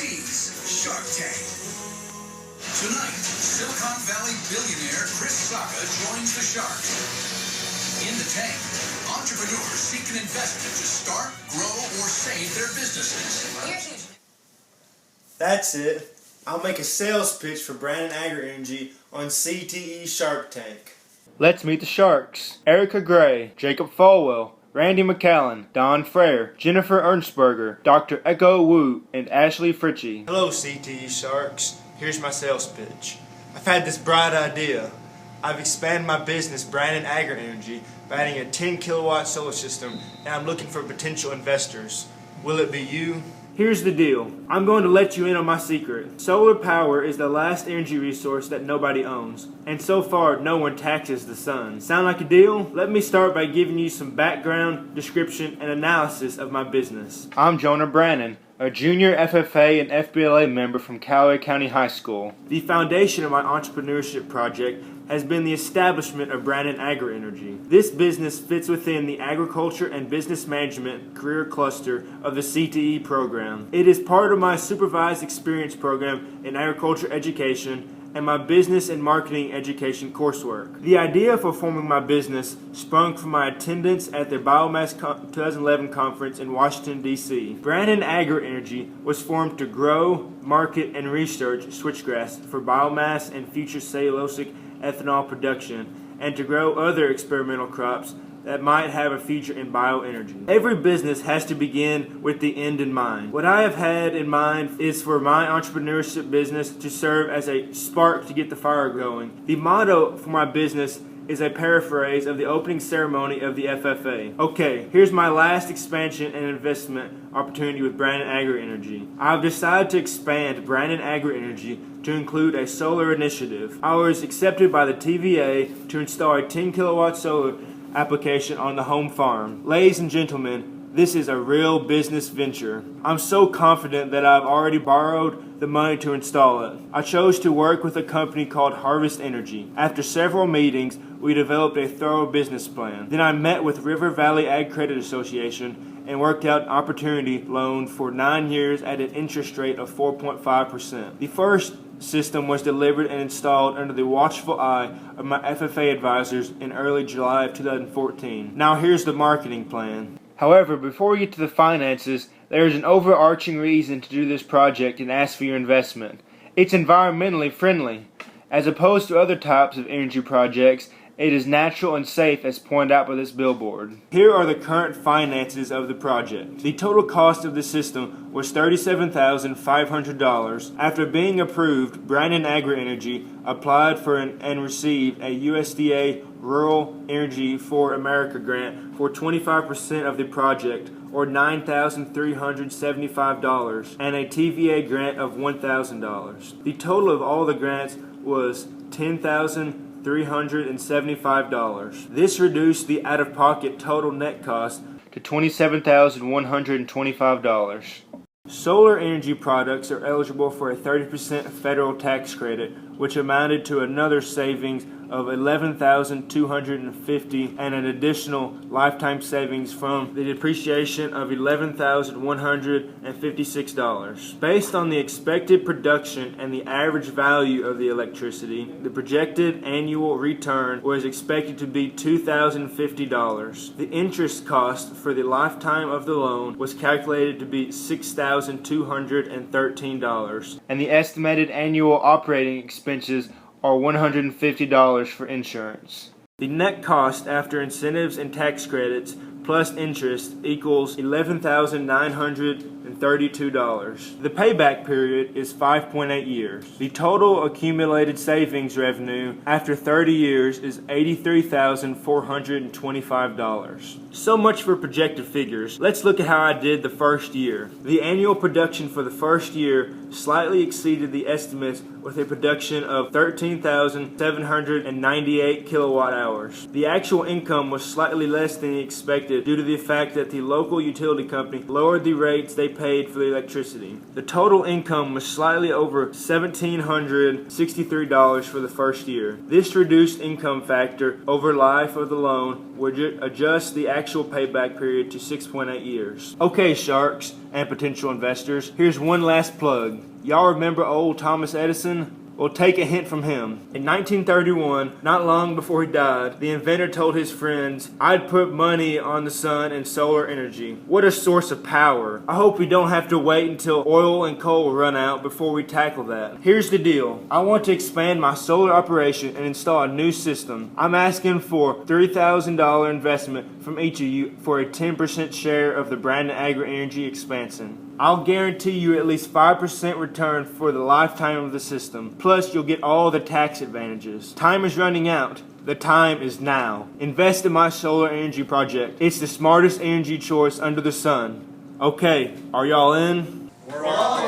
TV's Shark Tank. Tonight, Silicon Valley billionaire Chris Sacca joins the sharks. In the tank, entrepreneurs seek an investment to start, grow, or save their businesses. That's it. I'll make a sales pitch for Brannon AgriEnergy on CTE Shark Tank. Let's meet the sharks. Erica Gray, Jacob Falwell, Randy McCallan, Don Frere, Jennifer Ernstberger, Dr. Echo Wu, and Ashley Fritchie. Hello CTE Sharks. Here's my sales pitch. I've had this bright idea. I've expanded my business, Brannon AgriEnergy, by adding a 10 kilowatt solar system, and I'm looking for potential investors. Will it be you? Here's the deal. I'm going to let you in on my secret. Solar power is the last energy resource that nobody owns, and so far no one taxes the sun. Sound like a deal? Let me start by giving you some background, description, and analysis of my business. I'm Jonah Brannon, a junior FFA and FBLA member from Callaway County High School. The foundation of my entrepreneurship project has been the establishment of Brannon AgriEnergy. This business fits within the agriculture and business management career cluster of the CTE program. It is part of my supervised experience program in agriculture education and my business and marketing education coursework. The idea for forming my business sprung from my attendance at the Biomass 2011 conference in Washington, D.C. Brannon AgriEnergy was formed to grow, market, and research switchgrass for biomass and future cellulosic ethanol production, and to grow other experimental crops that might have a future in bioenergy. Every business has to begin with the end in mind. What I have had in mind is for my entrepreneurship business to serve as a spark to get the fire going. The motto for my business is a paraphrase of the opening ceremony of the FFA. Okay, here's my last expansion and investment opportunity with Brannon AgriEnergy. I've decided to expand Brannon AgriEnergy to include a solar initiative. I was accepted by the TVA to install a 10 kilowatt solar application on the home farm. Ladies and gentlemen, this is a real business venture. I'm so confident that I've already borrowed the money to install it. I chose to work with a company called Harvest Energy. After several meetings, we developed a thorough business plan. Then I met with River Valley Ag Credit Association and worked out an opportunity loan for 9 years at an interest rate of 4.5%. The first system was delivered and installed under the watchful eye of my FFA advisors in early July of 2014. Now here's the marketing plan. However, before we get to the finances, there is an overarching reason to do this project and ask for your investment. It's environmentally friendly. As opposed to other types of energy projects, it is natural and safe as pointed out by this billboard. Here are the current finances of the project. The total cost of the system was $37,500. After being approved, Brannon AgriEnergy applied for and received a USDA Rural Energy for America grant for 25% of the project, or $9,375, and a TVA grant of $1,000. The total of all the grants was $10,375. This reduced the out-of-pocket total net cost to $27,125. Solar energy products are eligible for a 30% federal tax credit, which amounted to another savings of $11,250 and an additional lifetime savings from the depreciation of $11,156. Based on the expected production and the average value of the electricity, the projected annual return was expected to be $2,050. The interest cost for the lifetime of the loan was calculated to be $6,213, and the estimated annual operating expenses are $150 for insurance. The net cost after incentives and tax credits plus interest equals $11,932. The payback period is 5.8 years. The total accumulated savings revenue after 30 years is $83,425. So much for projected figures. Let's look at how I did the first year. The annual production for the first year slightly exceeded the estimates with a production of 13,798 kilowatt hours. The actual income was slightly less than expected due to the fact that the local utility company lowered the rates they paid for the electricity. The total income was slightly over $1,763 for the first year. This reduced income factor over life of the loan would adjust the actual actual payback period to 6.8 years. Okay, sharks and potential investors, here's one last plug. Y'all remember old Thomas Edison? Well, take a hint from him. In 1931, not long before he died, the inventor told his friends, "I'd put money on the sun and solar energy." What a source of power. I hope we don't have to wait until oil and coal run out before we tackle that. Here's the deal. I want to expand my solar operation and install a new system. I'm asking for $3,000 investment from each of you for a 10% share of the Brannon AgriEnergy expansion. I'll guarantee you at least 5% return for the lifetime of the system. Plus, you'll get all the tax advantages. Time is running out. The time is now. Invest in my solar energy project. It's the smartest energy choice under the sun. Okay, are y'all in? We're all